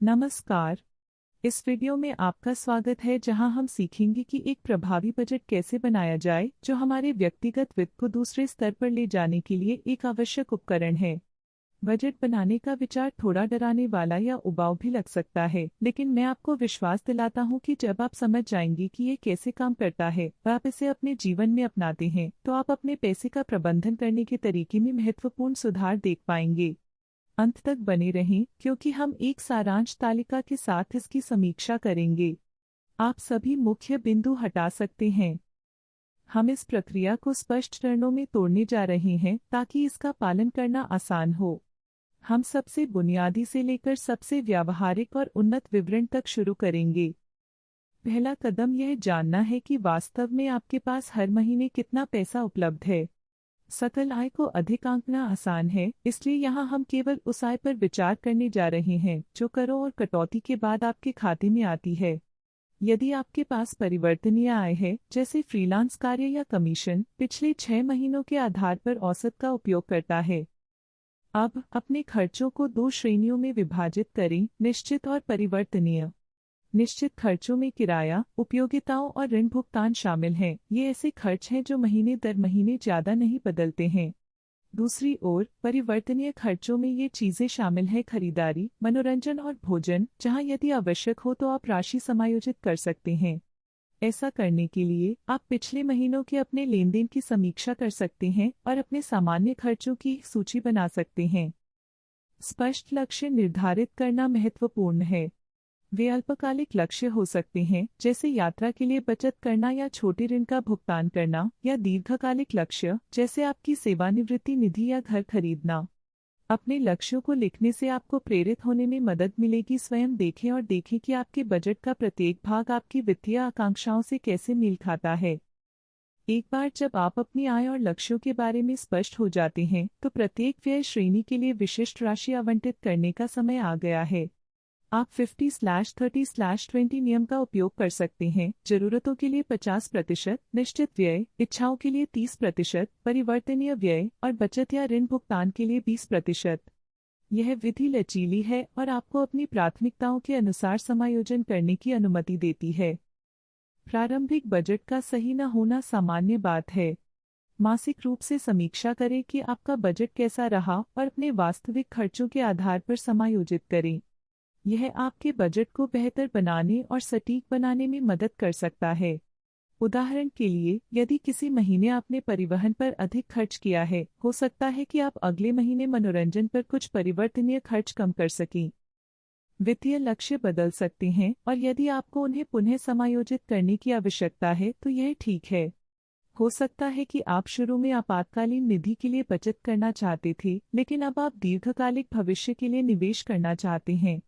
नमस्कार। इस वीडियो में आपका स्वागत है जहां हम सीखेंगे कि एक प्रभावी बजट कैसे बनाया जाए जो हमारे व्यक्तिगत वित्त को दूसरे स्तर पर ले जाने के लिए एक आवश्यक उपकरण है। बजट बनाने का विचार थोड़ा डराने वाला या उबाऊ भी लग सकता है, लेकिन मैं आपको विश्वास दिलाता हूं कि जब आप समझ जाएंगे कि ये कैसे काम करता है और आप इसे अपने जीवन में अपनाते हैं, तो आप अपने पैसे का प्रबंधन करने के तरीके में महत्वपूर्ण सुधार देख पाएंगे। अंत तक बने रहें क्योंकि हम एक सारांश तालिका के साथ इसकी समीक्षा करेंगे। आप सभी मुख्य बिंदु हटा सकते हैं। हम इस प्रक्रिया को स्पष्ट चरणों में तोड़ने जा रहे हैं ताकि इसका पालन करना आसान हो। हम सबसे बुनियादी से लेकर सबसे व्यावहारिक और उन्नत विवरण तक शुरू करेंगे। पहला कदम यह जानना है कि वास्तव में आपके पास हर महीने कितना पैसा उपलब्ध है। सकल आय को अधिक आंकना आसान है, इसलिए यहाँ हम केवल उस आय पर विचार करने जा रहे हैं जो करों और कटौती के बाद आपके खाते में आती है। यदि आपके पास परिवर्तनीय आय है, जैसे फ्रीलांस कार्य या कमीशन, पिछले 6 महीनों के आधार पर औसत का उपयोग करता है। अब अपने खर्चों को 2 श्रेणियों में विभाजित करें, निश्चित और परिवर्तनीय। निश्चित खर्चों में किराया, उपयोगिताओं और ऋण भुगतान शामिल हैं। ये ऐसे खर्च हैं जो महीने दर महीने ज्यादा नहीं बदलते हैं। दूसरी ओर, परिवर्तनीय खर्चों में ये चीजें शामिल हैं: खरीदारी, मनोरंजन और भोजन, जहां यदि आवश्यक हो तो आप राशि समायोजित कर सकते हैं। ऐसा करने के लिए आप पिछले महीनों के अपने लेन देन की समीक्षा कर सकते हैं और अपने सामान्य खर्चों की एक सूची बना सकते हैं। स्पष्ट लक्ष्य निर्धारित करना महत्वपूर्ण है। वे अल्पकालिक लक्ष्य हो सकते हैं, जैसे यात्रा के लिए बचत करना या छोटे ऋण का भुगतान करना, या दीर्घकालिक लक्ष्य, जैसे आपकी सेवानिवृत्ति निधि या घर खरीदना। अपने लक्ष्यों को लिखने से आपको प्रेरित होने में मदद मिलेगी। स्वयं देखें और देखें कि आपके बजट का प्रत्येक भाग आपकी वित्तीय आकांक्षाओं से कैसे मेल खाता है। एक बार जब आप अपनी आय और लक्ष्यों के बारे में स्पष्ट हो जाते हैं, तो प्रत्येक व्यय श्रेणी के लिए विशिष्ट राशि आवंटित करने का समय आ गया है। आप 50/30/20 नियम का उपयोग कर सकते हैं। जरूरतों के लिए 50%, निश्चित व्यय, इच्छाओं के लिए 30%, परिवर्तनीय व्यय और बचत या ऋण भुगतान के लिए 20%। यह विधि लचीली है और आपको अपनी प्राथमिकताओं के अनुसार समायोजन करने की अनुमति देती है। प्रारंभिक बजट का सही न होना सामान्य बात है। मासिक रूप से समीक्षा करें कि आपका बजट कैसा रहा और अपने वास्तविक खर्चों के आधार पर समायोजित करें। यह आपके बजट को बेहतर बनाने और सटीक बनाने में मदद कर सकता है। उदाहरण के लिए, यदि किसी महीने आपने परिवहन पर अधिक खर्च किया है, हो सकता है कि आप अगले महीने मनोरंजन पर कुछ परिवर्तनीय खर्च कम कर सकें। वित्तीय लक्ष्य बदल सकते हैं और यदि आपको उन्हें पुनः समायोजित करने की आवश्यकता है तो यह ठीक है। हो सकता है कि आप शुरू में आपातकालीन निधि के लिए बचत करना चाहते थे, लेकिन अब आप दीर्घकालिक भविष्य के लिए निवेश करना चाहते हैं।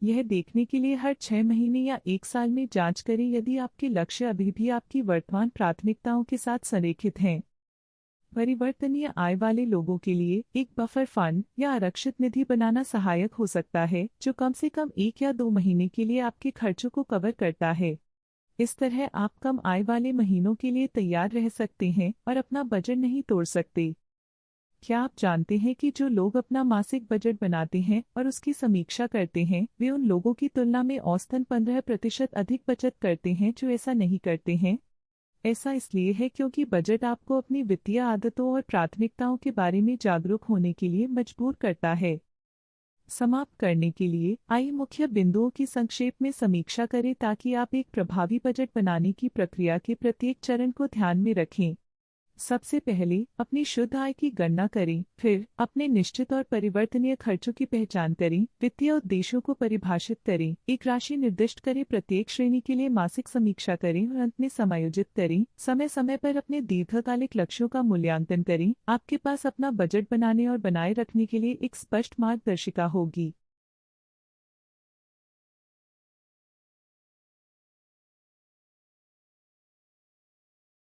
यह देखने के लिए हर 6 महीने या 1 साल में जांच करें यदि आपके लक्ष्य अभी भी आपकी वर्तमान प्राथमिकताओं के साथ संरेखित हैं। परिवर्तनीय आय वाले लोगों के लिए एक बफर फंड या आरक्षित निधि बनाना सहायक हो सकता है, जो कम से कम 1 या 2 महीने के लिए आपके खर्चों को कवर करता है। इस तरह आप कम आय वाले महीनों के लिए तैयार रह सकते हैं और अपना बजट नहीं तोड़ सकते। क्या आप जानते हैं कि जो लोग अपना मासिक बजट बनाते हैं और उसकी समीक्षा करते हैं, वे उन लोगों की तुलना में औसतन 15% अधिक बचत करते हैं जो ऐसा नहीं करते हैं? ऐसा इसलिए है क्योंकि बजट आपको अपनी वित्तीय आदतों और प्राथमिकताओं के बारे में जागरूक होने के लिए मजबूर करता है। समाप्त करने के लिए आइए मुख्य बिंदुओं की संक्षेप में समीक्षा करें ताकि आप एक प्रभावी बजट बनाने की प्रक्रिया के प्रत्येक चरण को ध्यान में रखें। सबसे पहले अपनी शुद्ध आय की गणना करें, फिर अपने निश्चित और परिवर्तनीय खर्चों की पहचान करें, वित्तीय उद्देश्यों को परिभाषित करें, एक राशि निर्दिष्ट करें, प्रत्येक श्रेणी के लिए मासिक समीक्षा करें और अंत में समायोजित करें। समय समय पर अपने दीर्घकालिक लक्ष्यों का मूल्यांकन करें। आपके पास अपना बजट बनाने और बनाए रखने के लिए एक स्पष्ट मार्गदर्शिका होगी।